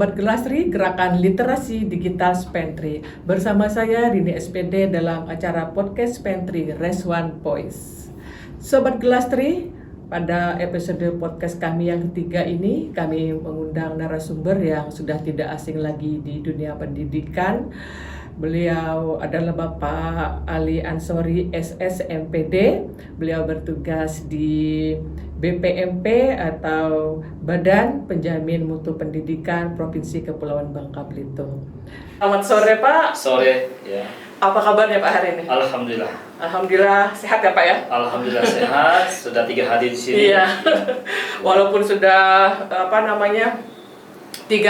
Sobat Gelasri, Gerakan Literasi Digital Spentri. Bersama saya Rini SPD dalam acara podcast Spentri Raise One Voice. Sobat Gelasri, pada episode podcast kami yang ketiga ini, kami mengundang narasumber yang sudah tidak asing lagi di dunia pendidikan. Beliau adalah Bapak Ali Ansori SS MPD. Beliau bertugas di BPMP atau Badan Penjamin Mutu Pendidikan Provinsi Kepulauan Bangka Belitung. Selamat sore Pak. Sore, ya. Apa kabarnya Pak hari ini? Alhamdulillah. Alhamdulillah sehat ya Pak ya? Alhamdulillah sehat. Sudah 3 hari di sini. Iya. Walaupun sudah 3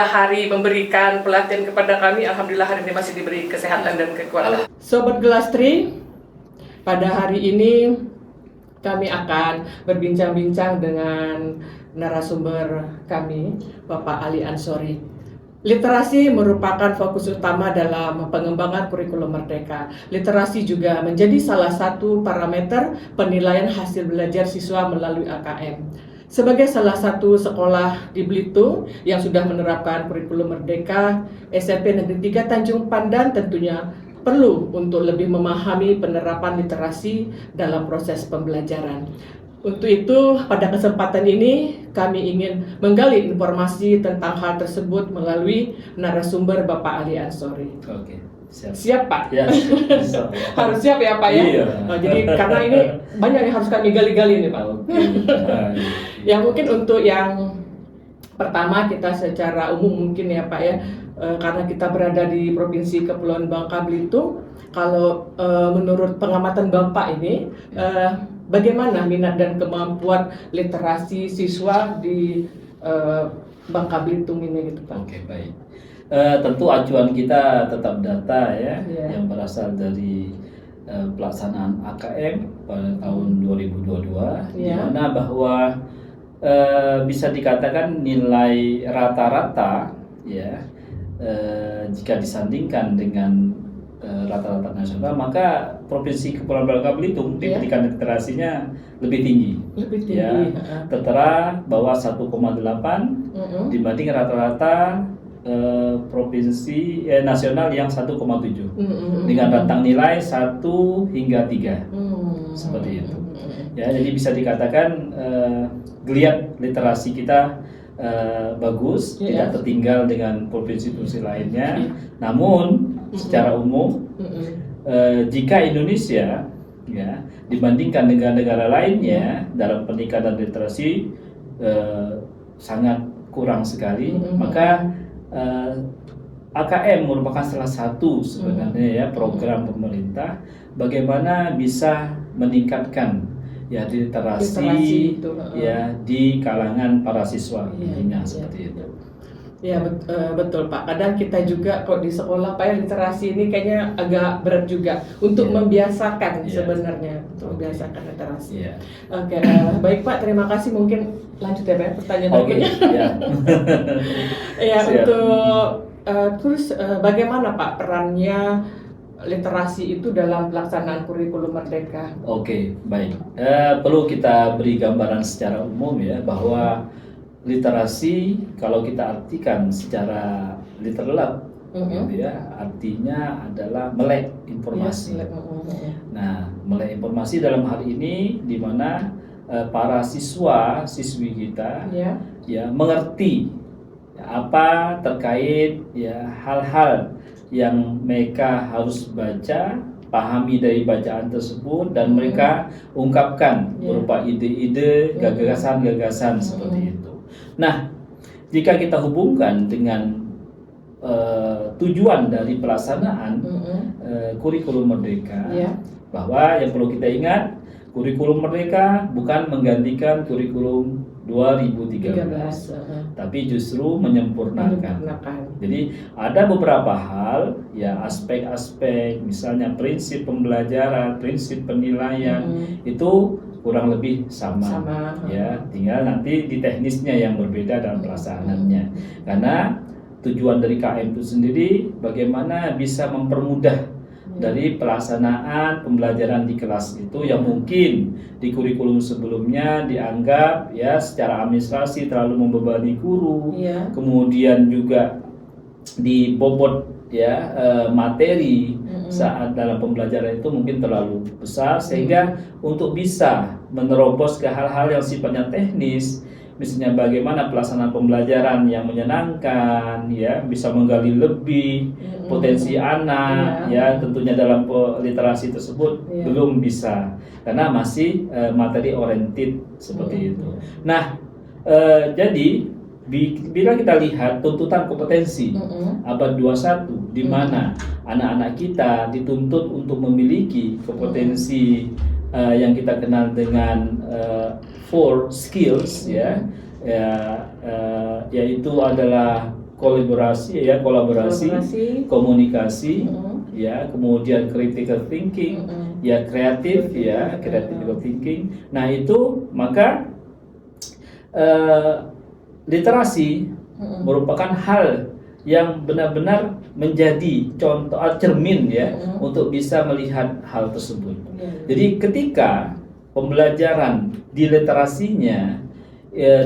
hari memberikan pelatihan kepada kami, alhamdulillah hari ini masih diberi kesehatan dan kekuatan. Sobat Gelastri, pada hari ini kami akan berbincang-bincang dengan narasumber kami, Bapak Ali Ansori. Literasi merupakan fokus utama dalam pengembangan kurikulum Merdeka. Literasi juga menjadi salah satu parameter penilaian hasil belajar siswa melalui AKM. Sebagai salah satu sekolah di Belitung yang sudah menerapkan kurikulum Merdeka, SMP Negeri 3 Tanjung Pandan tentunya perlu untuk lebih memahami penerapan literasi dalam proses pembelajaran. Untuk itu, pada kesempatan ini kami ingin menggali informasi tentang hal tersebut melalui narasumber Bapak Ali Ansori. Oke, siap. Siap Pak? Ya, siap. Harus siap ya Pak ya? Iya. Jadi karena ini banyak yang harus kami gali-gali nih Pak. Oke. Ya mungkin untuk yang pertama kita secara umum mungkin ya Pak ya, karena kita berada di Provinsi Kepulauan Bangka Belitung, kalau menurut pengamatan Bapak ini, bagaimana minat dan kemampuan literasi siswa di Bangka Belitung ini gitu Pak? Oke, baik. Tentu acuan kita tetap data ya, Iya. yang berasal dari pelaksanaan AKM pada tahun 2022, di Iya. mana bahwa bisa dikatakan nilai rata-rata ya, jika disandingkan dengan rata-rata nasional, maka Provinsi Kepulauan Bangka Belitung Iya. pendidikan literasinya lebih tinggi. Lebih tinggi. Ya, tertera bahwa 1,8 dibanding rata-rata provinsi nasional yang 1,7 dengan rentang nilai 1 hingga 3 seperti itu. Ya, jadi bisa dikatakan geliat literasi kita bagus, Iya. tidak tertinggal dengan provinsi-provinsi lainnya. Namun secara umum jika Indonesia ya dibandingkan dengan negara lainnya dalam peningkatan literasi sangat kurang sekali, maka AKM merupakan salah satu sebenarnya ya program pemerintah bagaimana bisa meningkatkan ya literasi itu, ya di kalangan para siswa tentunya Iya. seperti itu. Ya betul Pak. Kadang kita juga kok di sekolah Pak ya, literasi ini kayaknya agak berat juga untuk Iya. membiasakan Iya. sebenarnya, untuk membiasakan literasi. Iya. Oke, baik Pak, terima kasih. Mungkin lanjut ya Pak ya, pertanyaan Oke, berikutnya. ya. Ya Siap. untuk terus bagaimana Pak perannya literasi itu dalam pelaksanaan kurikulum Merdeka? Oke, baik. Perlu kita beri gambaran secara umum ya bahwa literasi kalau kita artikan secara literal gitu ya, artinya adalah melek informasi. Iya, Nah, melek informasi dalam hal ini di mana para siswi kita ya. ya mengerti apa terkait ya hal-hal yang mereka harus baca, pahami dari bacaan tersebut dan mereka ungkapkan berupa ide-ide, gagasan-gagasan seperti itu. Nah, jika kita hubungkan dengan tujuan dari pelaksanaan kurikulum Merdeka, Iya. bahwa yang perlu kita ingat, kurikulum Merdeka bukan menggantikan kurikulum 2013, tapi justru menyempurnakan. Jadi ada beberapa hal, ya aspek-aspek, misalnya prinsip pembelajaran, prinsip penilaian itu kurang lebih sama. Ya, tinggal nanti di teknisnya yang berbeda dalam pelaksanaannya. Karena tujuan dari KM itu sendiri bagaimana bisa mempermudah dari pelaksanaan pembelajaran di kelas itu yang mungkin di kurikulum sebelumnya dianggap ya secara administrasi terlalu membebani guru, kemudian juga bobot ya materi saat dalam pembelajaran itu mungkin terlalu besar, sehingga untuk bisa menerobos ke hal-hal yang sifatnya teknis, misalnya bagaimana pelaksanaan pembelajaran yang menyenangkan, ya bisa menggali lebih potensi anak, ya tentunya dalam literasi tersebut belum bisa karena masih materi oriented seperti itu. Nah, jadi bila kita lihat tuntutan kompetensi abad 21 di mana anak-anak kita dituntut untuk memiliki kompetensi yang kita kenal dengan 4 skills yaitu adalah kolaborasi, komunikasi, ya, kemudian critical thinking, ya kreatif, ya critical thinking. Nah itu maka literasi merupakan hal yang benar-benar menjadi contoh cermin ya untuk bisa melihat hal tersebut. Jadi ketika pembelajaran di literasinya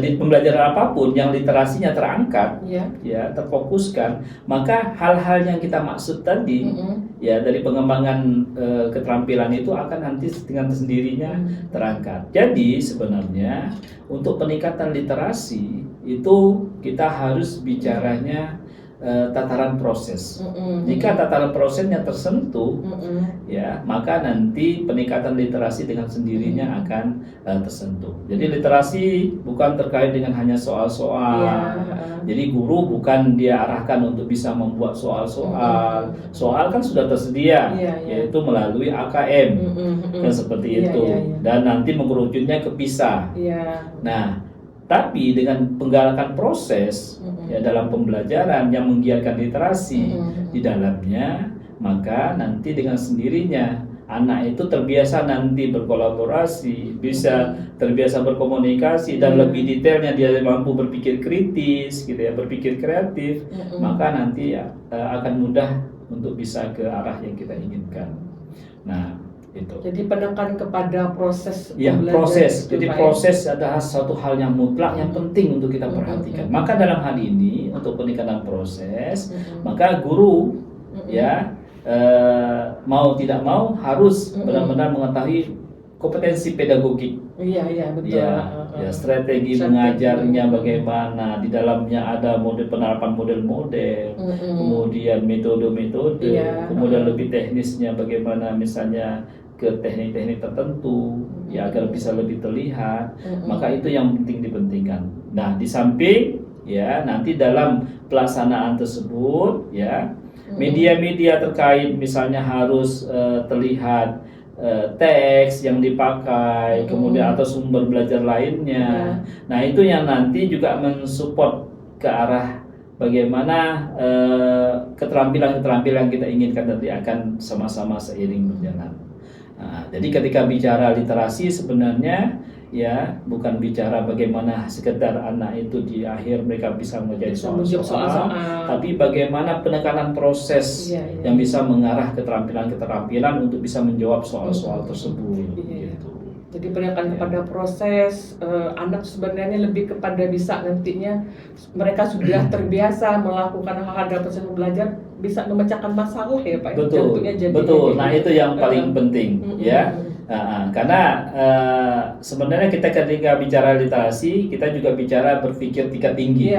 di pembelajaran apapun yang literasinya terangkat ya terfokuskan, maka hal-hal yang kita maksud tadi ya dari pengembangan keterampilan itu akan nanti dengan sendirinya terangkat. Jadi sebenarnya untuk peningkatan literasi itu kita harus bicaranya tataran proses. Jika tataran prosesnya tersentuh, ya maka nanti peningkatan literasi dengan sendirinya akan tersentuh. Jadi literasi bukan terkait dengan hanya soal-soal. Jadi guru bukan dia arahkan untuk bisa membuat soal-soal. Soal kan sudah tersedia, yaitu melalui AKM, kan seperti itu. Dan nanti mengerucutnya ke PISA. Nah, tapi dengan penggalakan proses ya dalam pembelajaran yang menggiatkan literasi di dalamnya, maka nanti dengan sendirinya anak itu terbiasa nanti berkolaborasi, bisa terbiasa berkomunikasi, dan lebih detailnya dia mampu berpikir kritis gitu ya, berpikir kreatif, maka nanti akan mudah untuk bisa ke arah yang kita inginkan. Nah, itu. Jadi penekanan kepada proses proses. Jadi proses adalah suatu hal yang mutlak, yang penting untuk kita perhatikan. Maka dalam hal ini untuk peningkatan proses, maka guru ya mau tidak mau harus benar-benar mengetahui kompetensi pedagogik. Betul. Ya, strategi mengajarnya bagaimana, di dalamnya ada penerapan model-model, kemudian metode-metode, kemudian lebih teknisnya bagaimana misalnya ke teknik-teknik tertentu ya agar bisa lebih terlihat, maka itu yang penting dipentingkan. Nah, di samping ya nanti dalam pelaksanaan tersebut ya media-media terkait misalnya harus terlihat teks yang dipakai, kemudian atau sumber belajar lainnya. Nah, itu yang nanti juga mensupport ke arah bagaimana keterampilan-keterampilan kita inginkan nanti akan sama-sama seiring berjalan. Nah, jadi ketika bicara literasi sebenarnya ya bukan bicara bagaimana sekedar anak itu di akhir mereka bisa menjadi soal-soal, tapi bagaimana penekanan proses yang bisa mengarah keterampilan-keterampilan untuk bisa menjawab soal-soal tersebut. Gitu. Jadi penekanan kepada proses, anak sebenarnya lebih kepada bisa nantinya mereka sudah terbiasa melakukan hal-hal dalam proses belajar, bisa memecahkan masalah ya Pak. Betul. Nah itu yang paling penting ya. Karena sebenarnya kita ketika bicara literasi kita juga bicara berpikir tingkat tinggi,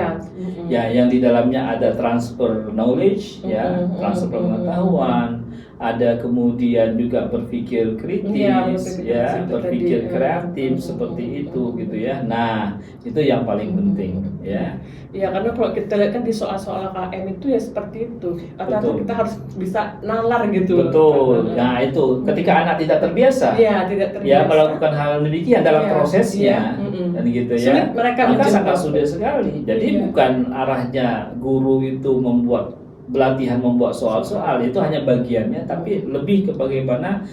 ya yang di dalamnya ada transfer knowledge, ya transfer pengetahuan, ada kemudian juga berpikir kritis, berpikir kreatif seperti itu gitu ya. Nah itu yang paling penting ya. Ya karena kalau kita lihat kan di soal-soal KM itu ya seperti itu. Atau kita harus bisa nalar gitu. Betul. Nah itu ketika anak tidak terbiasa, ya melakukan hal demikian dalam prosesnya, dan gitu ya. Sulit mereka sangat sulit sekali. Jadi bukan arahnya guru itu membuat pelatihan membuat soal-soal, itu hanya bagiannya, tapi lebih ke bagaimana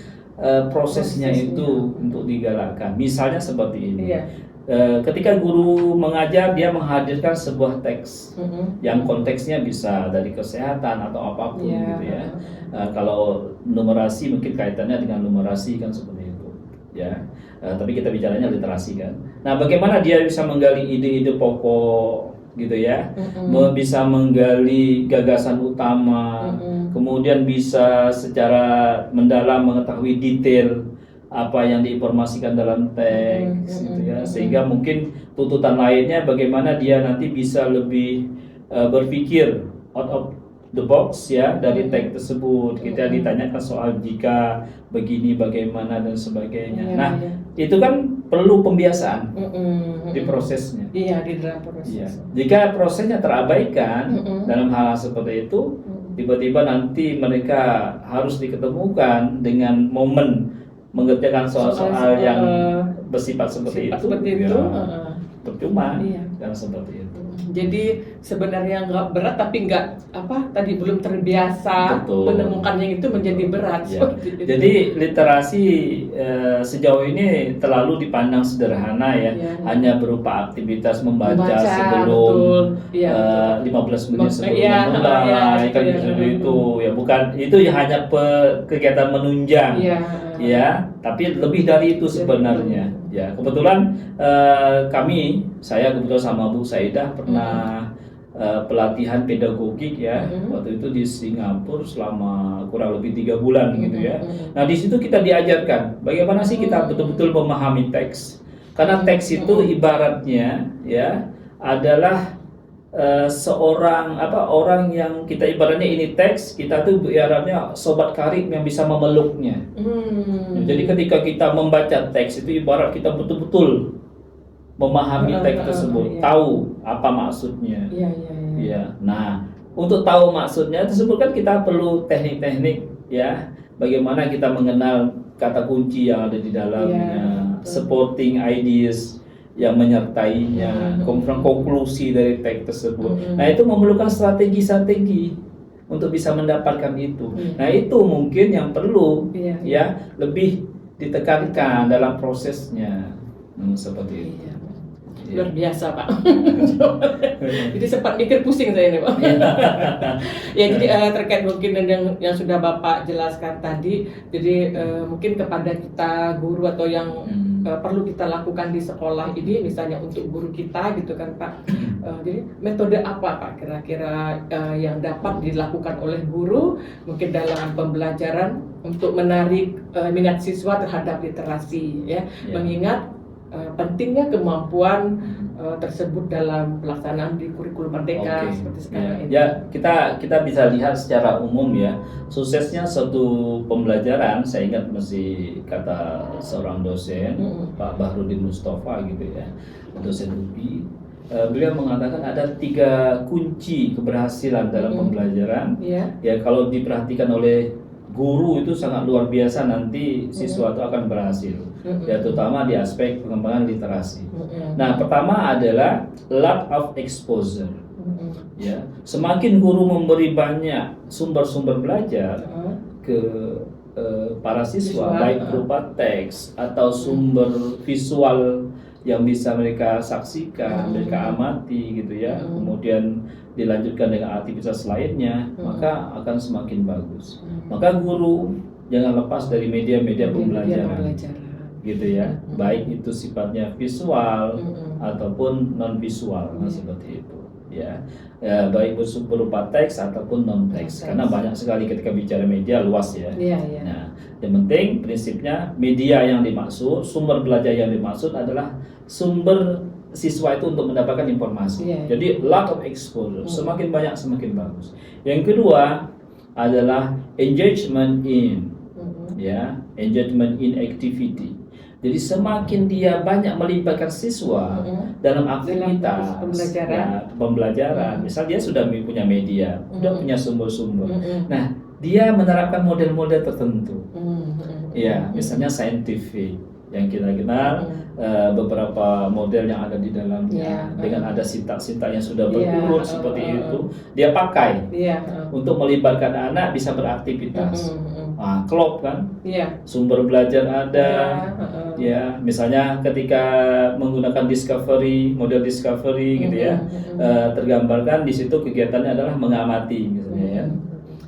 prosesnya itu untuk digalakkan. Misalnya seperti ini. Ketika guru mengajar, dia menghadirkan sebuah teks yang konteksnya bisa dari kesehatan atau apapun gitu ya. Kalau numerasi mungkin kaitannya dengan numerasi kan seperti itu ya. Tapi kita bicaranya literasi kan. Nah, bagaimana dia bisa menggali ide-ide pokok gitu ya, bisa menggali gagasan utama, kemudian bisa secara mendalam mengetahui detail apa yang diinformasikan dalam teks, gitu ya, sehingga mungkin tuntutan lainnya bagaimana dia nanti bisa lebih berpikir out of the box ya dari teks tersebut. Kita ditanyakan soal jika begini bagaimana dan sebagainya. Nah, itu kan perlu pembiasaan di prosesnya. Iya, di dalam proses. Iya. Jika prosesnya terabaikan dalam hal seperti itu, tiba-tiba nanti mereka harus diketemukan dengan momen mengerjakan soal-soal yang bersifat seperti itu. Percuma dan seperti itu. Jadi sebenarnya nggak berat, tapi nggak tadi belum terbiasa. Betul. Menemukan yang itu menjadi berat. Ya. Jadi literasi sejauh ini terlalu dipandang sederhana ya, hanya berupa aktivitas membaca sebelum 15 menit sebelum mulai, kan seperti itu ya, bukan itu hanya kegiatan menunjang ya, tapi lebih dari itu sebenarnya. Ya, kebetulan saya kebetulan sama Bu Saidah pernah pelatihan pedagogik ya, waktu itu di Singapura selama kurang lebih 3 bulan gitu ya. Nah, di situ kita diajarkan bagaimana sih kita betul-betul memahami teks, karena teks itu ibaratnya ya adalah orang yang kita ibaratnya ini teks, kita tuh ibaratnya sobat karib yang bisa memeluknya. Jadi ketika kita membaca teks itu ibarat kita betul-betul memahami teks tersebut, tahu apa maksudnya. Iya. Nah, untuk tahu maksudnya tersebut kan kita perlu teknik-teknik ya, bagaimana kita mengenal kata kunci yang ada di dalamnya, supporting ideas yang menyertainya, konklusi dari teks tersebut. Nah, itu memerlukan strategi-strategi untuk bisa mendapatkan itu. Nah, itu mungkin yang perlu ya lebih ditekankan dalam prosesnya. Seperti itu. Luar biasa, Pak. Jadi sempat mikir pusing saya nih, Pak. Ya, jadi terkait mungkin yang sudah Bapak jelaskan tadi, jadi mungkin kepada kita guru atau yang perlu kita lakukan di sekolah ini, misalnya untuk guru kita gitu kan, Pak. Jadi metode apa, Pak, kira-kira yang dapat dilakukan oleh guru mungkin dalam pembelajaran untuk menarik minat siswa terhadap literasi ya. Mengingat pentingnya kemampuan tersebut dalam pelaksanaan di kurikulum Merdeka seperti sekarang ini. Ya, kita bisa lihat secara umum ya, suksesnya suatu pembelajaran. Saya ingat masih kata seorang dosen, Pak Bahrudin Mustafa gitu ya, dosen UPI. Beliau mengatakan ada 3 kunci keberhasilan dalam pembelajaran. Ya, kalau diperhatikan oleh guru itu sangat luar biasa, nanti siswa itu akan berhasil. Ya, terutama di aspek pengembangan literasi. Nah, pertama adalah lack of exposure. Ya, semakin guru memberi banyak sumber-sumber belajar ke para siswa, baik berupa teks atau sumber visual yang bisa mereka saksikan, mereka amati gitu ya, kemudian dilanjutkan dengan aktivitas lainnya, maka akan semakin bagus. Maka guru jangan lepas dari media-media pembelajaran, gitu ya, baik itu sifatnya visual ataupun non visual, seperti itu ya, baik berupa teks ataupun non teks, karena banyak sekali ketika bicara media luas ya. Nah, yang penting prinsipnya media yang dimaksud, sumber belajar yang dimaksud adalah sumber siswa itu untuk mendapatkan informasi. Jadi lot of exposure, semakin banyak semakin bagus. Yang kedua adalah engagement in engagement in activity. Jadi semakin dia banyak melibatkan siswa dalam aktivitas pembelajaran, misal dia sudah punya media, sudah punya sumber-sumber. Nah, dia menerapkan model-model tertentu. Ya, misalnya scientific yang kita kenal, beberapa model yang ada di dalamnya, dengan ada sintak-sintak yang sudah berurut seperti itu, dia pakai untuk melibatkan anak bisa beraktivitas. Klop kan, sumber belajar ada, ya, misalnya ketika menggunakan model discovery gitu ya, tergambarkan di situ kegiatannya adalah mengamati misalnya ya.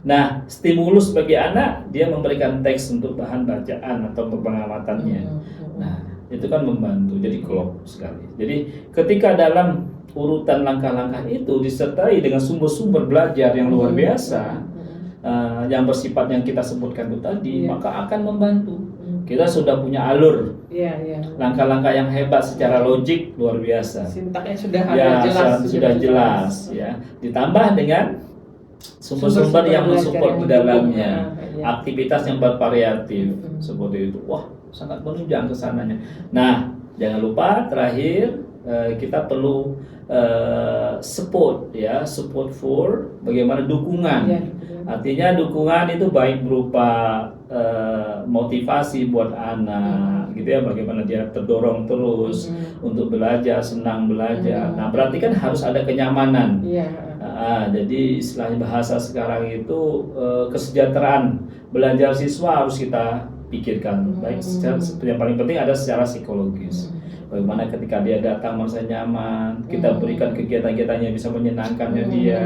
Nah, stimulus bagi anak, dia memberikan teks untuk bahan bacaan atau pengamatannya. Nah, itu kan membantu, jadi klop sekali. Jadi ketika dalam urutan langkah-langkah itu disertai dengan sumber-sumber belajar yang luar biasa, yang bersifat yang kita sebutkan itu tadi, maka akan membantu. Kita sudah punya alur, langkah-langkah yang hebat secara logik luar biasa. Sintaknya sudah ada jelas, sudah jelas, ya. Ditambah dengan sumber-sumber yang mensupport di dalamnya, aktivitas yang bervariatif seperti itu. Wah, sangat menunjang ke sananya. Nah, jangan lupa terakhir kita perlu support for bagaimana dukungan. Artinya dukungan itu baik berupa motivasi buat anak, gitu ya, bagaimana dia terdorong terus untuk belajar, senang belajar. Nah, berarti kan harus ada kenyamanan. Jadi istilah bahasa sekarang itu kesejahteraan belajar siswa harus kita pikirkan. Baik secara, yang paling penting ada secara psikologis. Bagaimana ketika dia datang merasa nyaman, kita berikan kegiatan-kegiatan yang bisa menyenangkannya dia,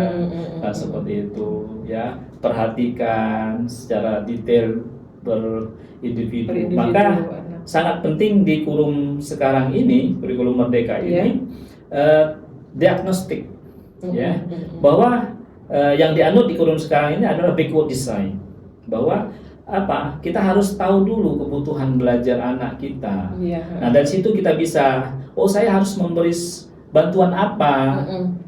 seperti itu, ya. Perhatikan secara detail per individu. Maka sangat penting di kurikulum sekarang ini, kurikulum Merdeka ini, diagnostik, ya, bahwa yang dianut di kurikulum sekarang ini adalah backward design, bahwa kita harus tahu dulu kebutuhan belajar anak kita. Nah, dari situ kita bisa, saya harus memberi bantuan apa,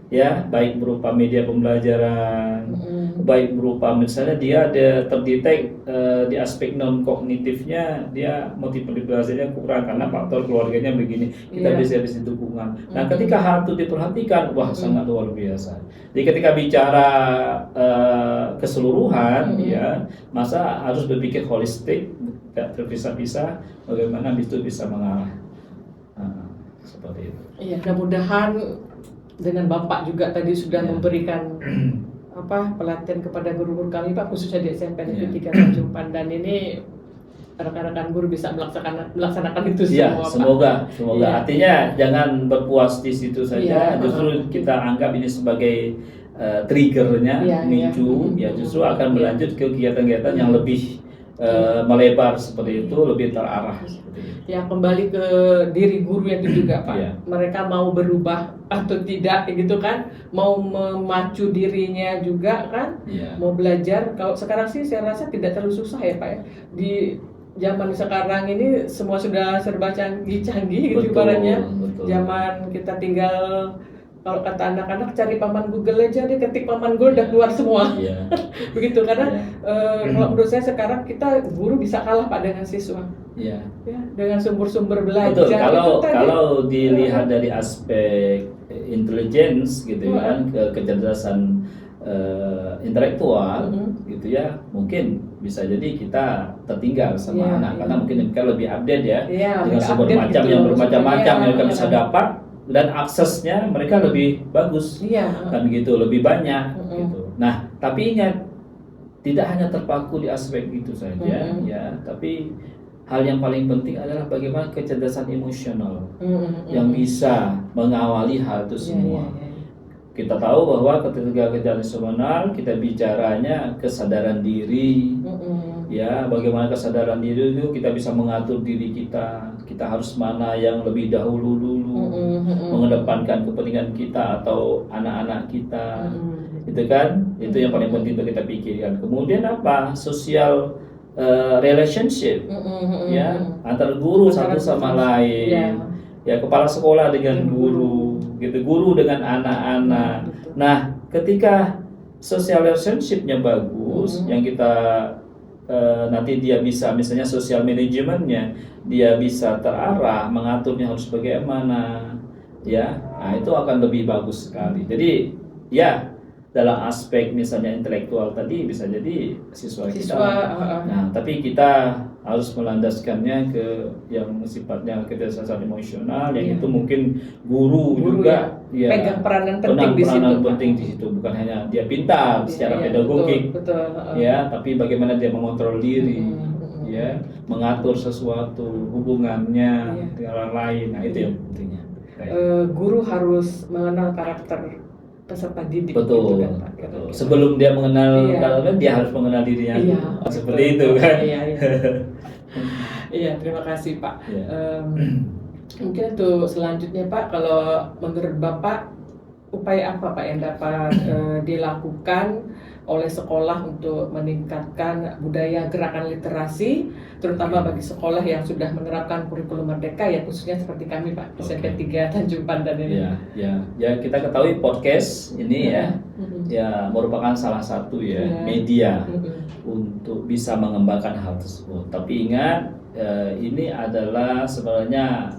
ya, baik berupa media pembelajaran, baik berupa misalnya dia ada terdetek di aspek non kognitifnya, dia motivasi belajarnya kurang karena faktor keluarganya begini, kita bisa dukungan. Nah, ketika hal itu diperhatikan, wah, sangat luar biasa. Jadi ketika bicara keseluruhan, ya, masa harus berpikir holistik, tidak terpisah-pisah, bagaimana itu bisa mengarah. Seperti itu. Iya, mudah-mudahan dengan Bapak juga tadi sudah memberikan pelatihan kepada guru-guru kami, Pak, khususnya di SMP Negeri 3 Tanjung Pandan ini, rekan-rekan guru bisa melaksanakan itu semua. Semoga. Artinya jangan berpuas di situ saja, justru kita anggap ini sebagai triggernya, micu, justru akan berlanjut ke kegiatan-kegiatan yang lebih melebar seperti itu, lebih terarah. Ya, kembali ke diri guru itu juga, Pak. Mereka mau berubah atau tidak, gitu kan? Mau memacu dirinya juga kan? Mau belajar. Kalau sekarang sih saya rasa tidak terlalu susah ya, Pak, ya. Di zaman sekarang ini semua sudah serba canggih gitu ibaratnya. Zaman kita tinggal, kalau kata anak-anak, cari paman Google aja, dia ketik paman Google udah keluar semua. Begitu, karena kalau menurut saya sekarang kita guru bisa kalah, Pak, dengan siswa. Ya, dengan sumber-sumber belajar. Betul. Kalau dilihat dari aspek intelligence gitu kan, kecerdasan intelektual gitu ya, mungkin bisa jadi kita tertinggal sama anak, karena mungkin kita lebih update ya, dengan sumber macam gitu, yang bermacam-macam yang kita bisa dapat, dan aksesnya mereka lebih bagus, kan gitu, lebih banyak gitu. Nah, tapi ingat, tidak hanya terpaku di aspek itu saja, ya, tapi hal yang paling penting adalah bagaimana kecerdasan emosional yang bisa mengawali hal itu semua. Kita tahu bahwa ketika kecerdasan emosional, kita bicaranya kesadaran diri, ya, bagaimana kesadaran diri itu kita bisa mengatur diri kita. Kita harus mana yang lebih dahulu dulu, mengedepankan kepentingan kita atau anak-anak kita, itu kan, itu yang paling penting untuk kita pikirkan. Kemudian apa? Sosial relationship, ya, antar guru satu sama lain, ya, kepala sekolah dengan guru, gitu, guru dengan anak-anak. Nah, ketika social relationship-nya bagus, yang kita nanti dia bisa, misalnya social manajemennya, dia bisa terarah, mengaturnya harus bagaimana, ya, nah itu akan lebih bagus sekali. Jadi, ya, dalam aspek misalnya intelektual tadi bisa jadi siswa kita, nah, tapi kita harus melandaskannya ke yang sifatnya kecerdasan emosional, yang itu mungkin guru juga pegang peranan penting di situ, bukan hanya dia pintar secara pedagogik, ya, tapi bagaimana dia mengontrol diri, ya, mengatur sesuatu, hubungannya dengan orang lain. Nah, itu yang pentingnya. Guru harus mengenal karakter peserta didik. Betul, gitu kan, Pak. betul. Sebelum dia mengenal karakter, dia harus mengenal dirinya. Seperti itu kan. Iya, terima kasih Pak. Ya. Mungkin untuk selanjutnya Pak, kalau menurut Bapak upaya apa Pak yang dapat dilakukan oleh sekolah untuk meningkatkan budaya gerakan literasi, terutama bagi sekolah yang sudah menerapkan kurikulum merdeka, ya khususnya seperti kami Pak, SMP 3 Tanjung Pandan ini. Ya, kita ketahui podcast ini ya merupakan salah satu media untuk bisa mengembangkan hal tersebut. Tapi ingat, ini adalah sebenarnya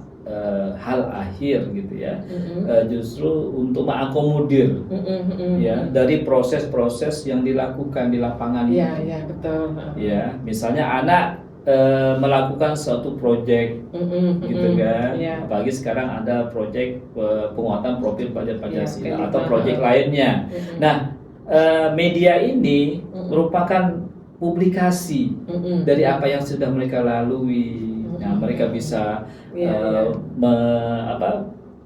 hal akhir gitu ya, justru untuk mengakomodir ya dari proses-proses yang dilakukan di lapangan. Iya, betul. Ya, misalnya anak melakukan suatu proyek gitu kan, apalagi sekarang ada proyek penguatan profil pelajar Pancasila atau proyek lainnya. Nah, media ini merupakan publikasi dari apa yang sudah mereka lalui. Nah, mereka bisa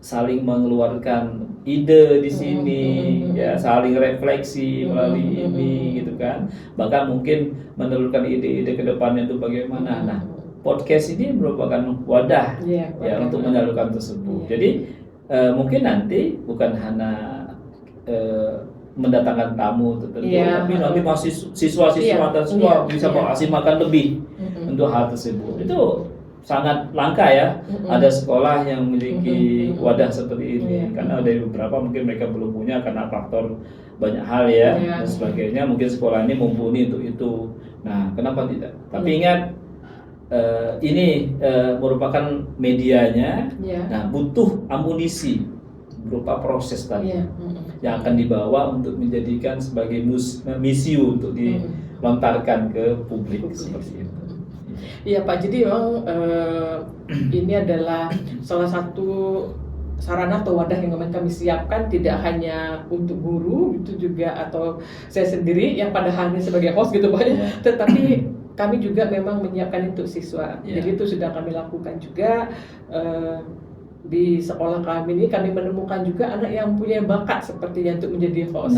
saling mengeluarkan ide di sini, ya saling refleksi melalui ini gitu kan. Bahkan mungkin menelurkan ide-ide ke depannya itu bagaimana. Nah, podcast ini merupakan wadah untuk menyalurkan tersebut. Jadi mungkin nanti bukan hanya mendatangkan tamu tertentu, tapi nanti masih siswa-siswa dan semua bisa memaksimalkan lebih untuk hal tersebut. Itu sangat langka ya, ada sekolah yang memiliki wadah seperti ini, karena dari beberapa mungkin mereka belum punya karena faktor banyak hal dan sebagainya. Mungkin sekolah ini mumpuni untuk itu. Nah, kenapa tidak? Tapi ingat, ini merupakan medianya. Nah, butuh amunisi berupa proses tadi yang akan dibawa untuk menjadikan sebagai misi untuk dilontarkan ke publik seperti itu. Iya Pak, jadi memang ini adalah salah satu sarana atau wadah yang kami siapkan, tidak hanya untuk guru itu juga, atau saya sendiri yang pada hari sebagai host gitu Pak, tetapi kami juga memang menyiapkan untuk siswa. Jadi itu sudah kami lakukan juga. Di sekolah kami ini kami menemukan juga anak yang punya bakat sepertinya untuk menjadi host.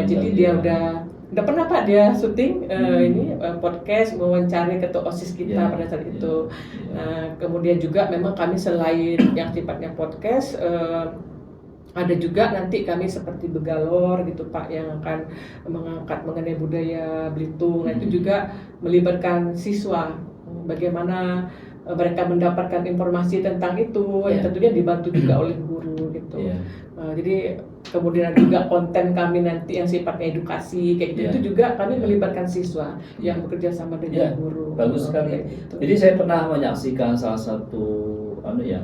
Jadi dia udah pernah Pak dia syuting ini podcast, mewawancari ketua OSIS kita pada saat itu. Nah, kemudian juga memang kami selain yang sifatnya podcast, ada juga nanti kami seperti Begalor gitu Pak, yang akan mengangkat mengenai budaya Belitung. Nah, itu juga melibatkan siswa, bagaimana mereka mendapatkan informasi tentang itu, yang tentunya dibantu juga oleh guru gitu. Jadi kemudian juga konten kami nanti yang sifatnya edukasi kayak gitu, itu juga kami melibatkan siswa yang bekerja sama dengan guru. Bagus sekali. Gitu. Jadi saya pernah menyaksikan salah satu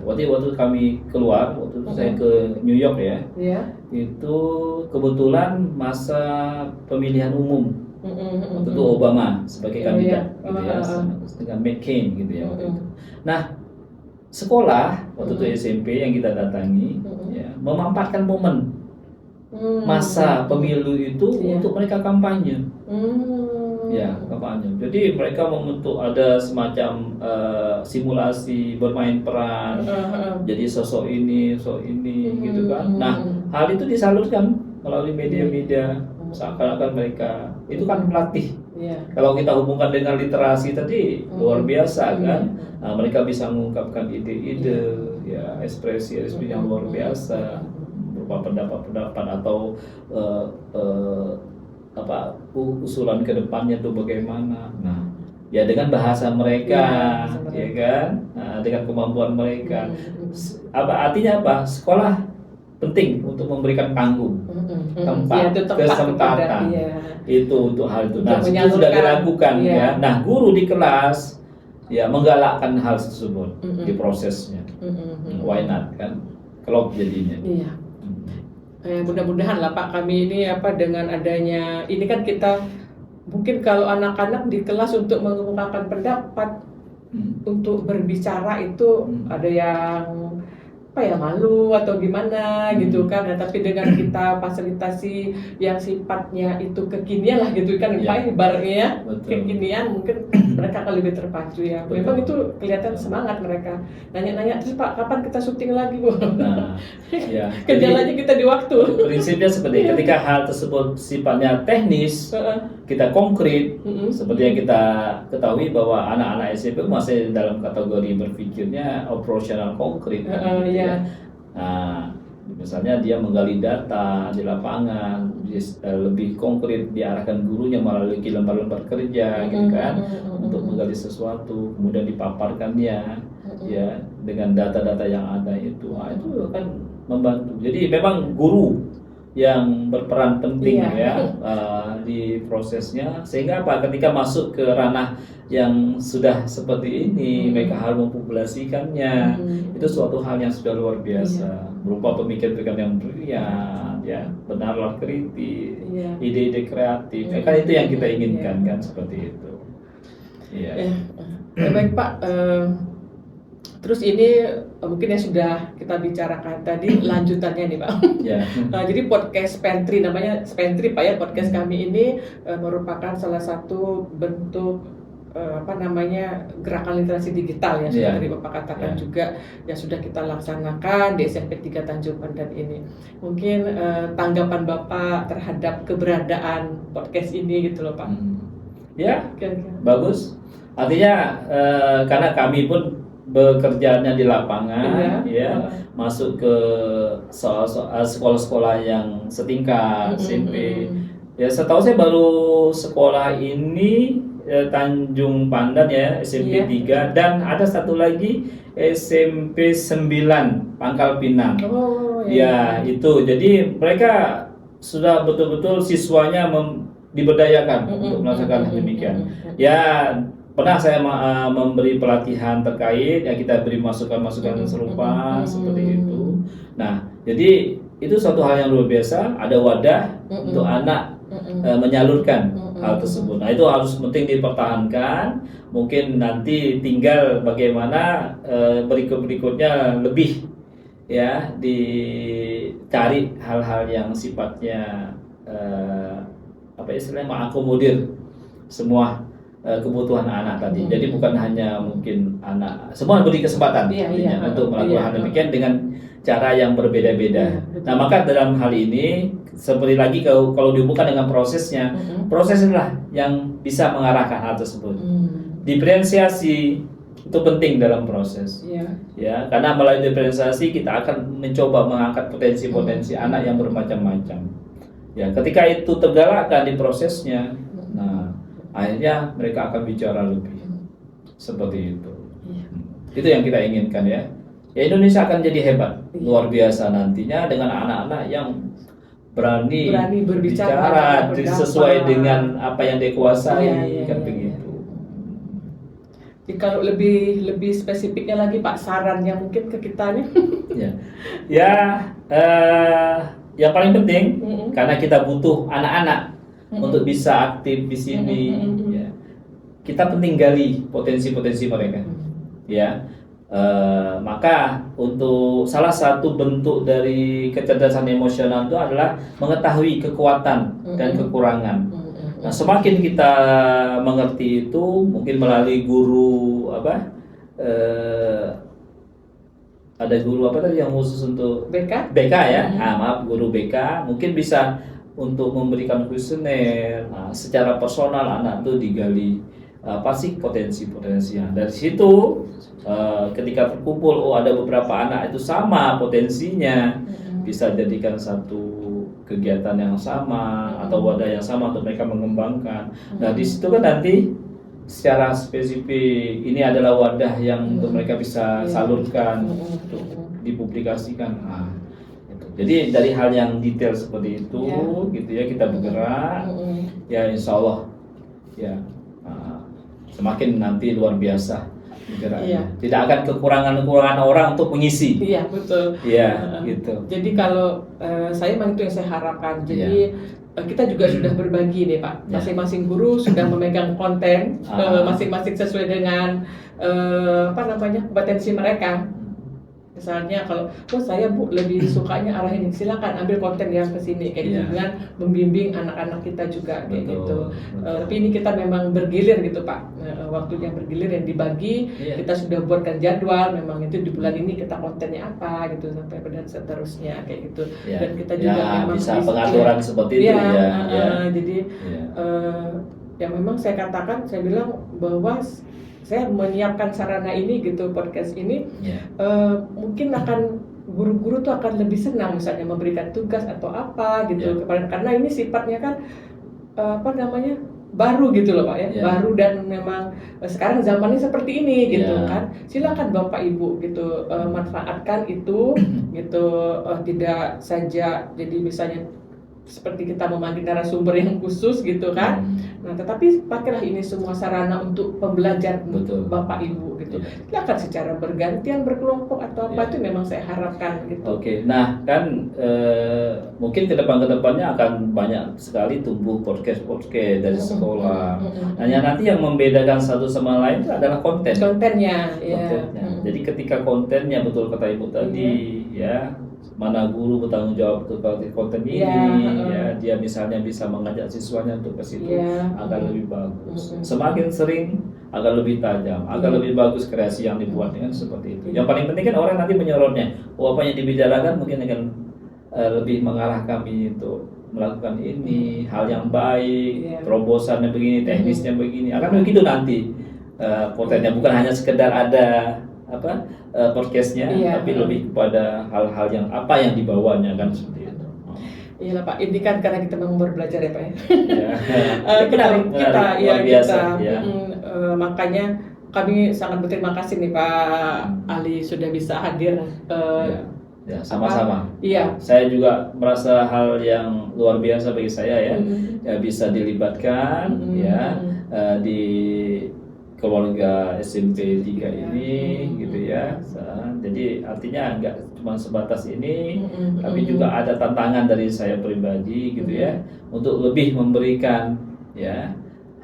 waktu kami keluar, waktu saya ke New York itu kebetulan masa pemilihan umum. Waktu itu Obama sebagai kandidat dengan McCain gitu ya waktu itu. Nah, sekolah waktu itu SMP yang kita datangi memanfaatkan momen masa pemilu itu untuk mereka kampanye. Kampanye. Jadi mereka membentuk ada semacam simulasi bermain peran, jadi sosok ini gitu kan. Nah, hal itu disalurkan melalui media-media, seakan-akan mereka itu kan melatih. Kalau kita hubungkan dengan literasi tadi luar biasa kan. Nah, mereka bisa mengungkapkan ide-ide, ekspresi yang luar biasa, berupa pendapat-pendapat atau usulan ke depannya itu bagaimana. Nah, dengan bahasa mereka, kan, dengan kemampuan mereka. Artinya apa? Sekolah penting untuk memberikan panggung, tempat, kesempatan itu untuk hal itu. Nah, itu sudah dilakukan Nah, guru di kelas menggalakkan hal tersebut di prosesnya. Why not kan? Klop jadinya. Mudah-mudahan lah Pak, kami ini dengan adanya ini kan kita mungkin kalau anak-anak di kelas untuk mengungkapkan pendapat, untuk berbicara itu ada yang malu atau gimana gitu kan. Nah, tapi dengan kita fasilitasi yang sifatnya itu kekinian lah gitu kan, ibaratnya kekinian, mungkin mereka akan lebih terpacu Memang itu kelihatan semangat mereka. Nanya-nanya, terus Pak kapan kita syuting lagi Bu? Kejalannya kita di waktu. Prinsipnya seperti ketika hal tersebut sifatnya teknis, kita konkret, seperti yang kita ketahui bahwa anak-anak SMP masih dalam kategori berpikirnya operasional konkret. Nah, misalnya dia menggali data di lapangan, lebih konkret diarahkan gurunya melalui lembar-lembar kerja, gitu kan, untuk menggali sesuatu, kemudian dipaparkannya, ya, dengan data-data yang ada itu. Nah, itu kan membantu. Jadi memang guru yang berperan penting di prosesnya, sehingga apa, ketika masuk ke ranah yang sudah seperti ini mereka harus mempopulasikannya. Itu suatu hal yang sudah luar biasa, berupa pemikiran yang brilian, ya, benarlah kritis, ide-ide kreatif, kan itu yang kita inginkan kan, seperti itu. Baik Pak, terus ini mungkin yang sudah kita bicarakan tadi lanjutannya nih Pak. Jadi podcast Pantry, namanya Pantry Pak ya, podcast kami ini merupakan salah satu bentuk gerakan literasi digital yang sudah tadi Bapak katakan juga yang sudah kita laksanakan di SMP 3 Tanjung Pandan ini. Mungkin tanggapan Bapak terhadap keberadaan podcast ini gitu loh Pak. Bagus. Artinya karena kami pun bekerjanya di lapangan, masuk ke sekolah-sekolah yang setingkat SMP. Ya, setahu saya baru sekolah ini Tanjung Pandan ya, SMP 3, dan ada satu lagi SMP 9 Pangkal Pinang. Itu. Jadi mereka sudah betul-betul siswanya diberdayakan untuk melaksanakan demikian. Ya, pernah saya memberi pelatihan terkait, ya, kita beri masukan-masukan serupa seperti itu. Nah, jadi itu suatu hal yang luar biasa, ada wadah untuk anak menyalurkan hal tersebut. Nah, itu harus penting dipertahankan. Mungkin nanti tinggal bagaimana berikutnya lebih, ya, dicari hal-hal yang sifatnya mengakomodir semua kebutuhan anak tadi. Jadi bukan hanya mungkin anak, semua beri kesempatan untuk melakukan demikian dengan cara yang berbeda-beda. Nah, maka dalam hal ini seperti lagi kalau dihubungkan dengan prosesnya, proses inilah yang bisa mengarahkan hal tersebut. Diferensiasi itu penting dalam proses. Ya, karena melalui diferensiasi kita akan mencoba mengangkat potensi-potensi anak yang bermacam-macam. Ya, ketika itu tergalakkan di prosesnya, nah, akhirnya mereka akan bicara lebih seperti itu. Itu yang kita inginkan ya. Indonesia akan jadi hebat, luar biasa nantinya dengan anak-anak yang berani berbicara sesuai dengan apa yang dia kuasai, kan begitu. Jadi kalau lebih spesifiknya lagi Pak, sarannya mungkin ke kita nih. Yang paling penting karena kita butuh anak-anak untuk bisa aktif di sini, ya. Kita penting gali potensi-potensi mereka, ya. Maka untuk salah satu bentuk dari kecerdasan emosional itu adalah mengetahui kekuatan dan kekurangan. Nah, semakin kita mengerti itu, mungkin melalui guru ada guru tadi yang khusus untuk BK ya, guru BK mungkin bisa untuk memberikan kuesioner. Nah, secara personal anak itu digali apa sih potensi-potensinya. Dari situ ketika terkumpul, ada beberapa anak itu sama potensinya, bisa jadikan satu kegiatan yang sama atau wadah yang sama untuk mereka mengembangkan. Nah, di situ kan nanti secara spesifik ini adalah wadah yang untuk mereka bisa salurkan, untuk dipublikasikan. Nah, gitu. Jadi dari hal yang detail seperti itu, gitu ya, kita bergerak, ya insya Allah, ya semakin nanti luar biasa bergeraknya. Tidak akan kekurangan orang untuk mengisi. Iya, betul. Iya, gitu. Jadi kalau saya memang itu yang saya harapkan. Jadi kita juga sudah berbagi nih Pak. Masing-masing guru sudah memegang konten masing-masing sesuai dengan kompetensi mereka. Misalnya kalau saya lebih sukanya arah ini, silakan ambil konten yang ke sini kayak gitu, dengan membimbing anak-anak kita juga kayak gitu. Tapi ini kita memang bergilir gitu Pak. Waktunya bergilir yang dibagi, kita sudah buatkan jadwal, memang itu di bulan ini kita kontennya apa gitu sampai dan seterusnya kayak gitu. Dan kita juga memang bisa pengaturan seperti itu jadi yang memang saya katakan, saya bilang bahwa saya menyiapkan sarana ini gitu, podcast ini mungkin akan guru-guru tuh akan lebih senang misalnya memberikan tugas atau apa gitu karena ini sifatnya kan baru gitu loh Pak ya, baru dan memang sekarang zamannya seperti ini gitu kan. Silakan Bapak Ibu gitu manfaatkan itu gitu, tidak saja jadi misalnya seperti kita memanggil narasumber yang khusus gitu kan. Nah, tetapi pakailah ini semua sarana untuk pembelajaran Bapak Ibu gitu. Silakan secara bergantian, berkelompok atau apa itu memang saya harapkan gitu. Oke. Nah, kan mungkin kedepannya akan banyak sekali tumbuh podcast dari sekolah. Hanya nanti yang membedakan satu sama lain itu adalah kontennya. Jadi ketika kontennya betul kata Ibu tadi mana guru bertanggung jawab untuk konten ini dia misalnya bisa mengajak siswanya untuk ke situ agar lebih bagus. Semakin sering agar lebih tajam, agar lebih bagus kreasi yang dibuat dengan seperti itu. Yang paling penting kan orang nanti menyorotnya. Apa yang dibicarakan mungkin akan lebih mengarah kami untuk melakukan ini, hal yang baik, terobosannya begini, teknisnya begini. Akan begitu nanti kontennya bukan hanya sekedar ada podcastnya, tapi lebih kepada hal-hal yang apa yang dibawanya kan seperti itu. Iya lah Pak, ini kan karena kita memang baru belajar ya Pak ya. Makanya kami sangat berterima kasih nih Pak Ali sudah bisa hadir. Sama-sama. Saya juga merasa hal yang luar biasa bagi saya bisa dilibatkan di keluarga SMP 3 ini gitu ya. Jadi artinya enggak cuma sebatas ini, tapi juga ada tantangan dari saya pribadi gitu ya, untuk lebih memberikan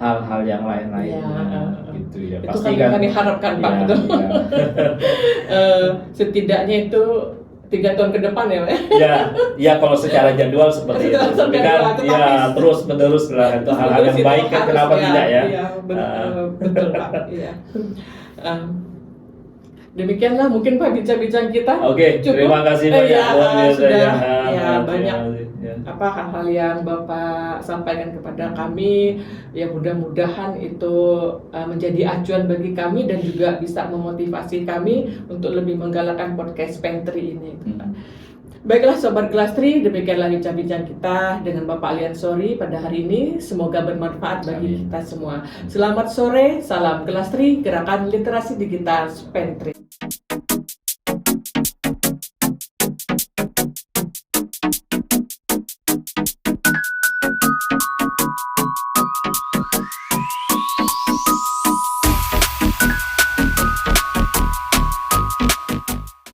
hal-hal yang lain-lain gitu ya. Itu pasti kan kami harapkan Pak betul. Setidaknya itu 3 tahun ke depan ya Pak. Ya kalau secara jadwal seperti itu. Tapi kan terus menerus lah, itu hal-hal yang baik kan, kenapa tidak ya? Betul Pak. Demikianlah mungkin Pak bincang-bincang kita. Oke, terima kasih banyak banyak hal-hal yang Bapak sampaikan kepada kami, mudah-mudahan itu menjadi acuan bagi kami dan juga bisa memotivasi kami untuk lebih menggalakkan podcast Pantry ini. Baiklah Sobat Kelas 3, demikianlah bincang-bincang kita dengan Bapak Ali Ansori pada hari ini. Semoga bermanfaat bagi kita semua. Selamat sore, salam Kelas 3, Gerakan Literasi Digital Pantry.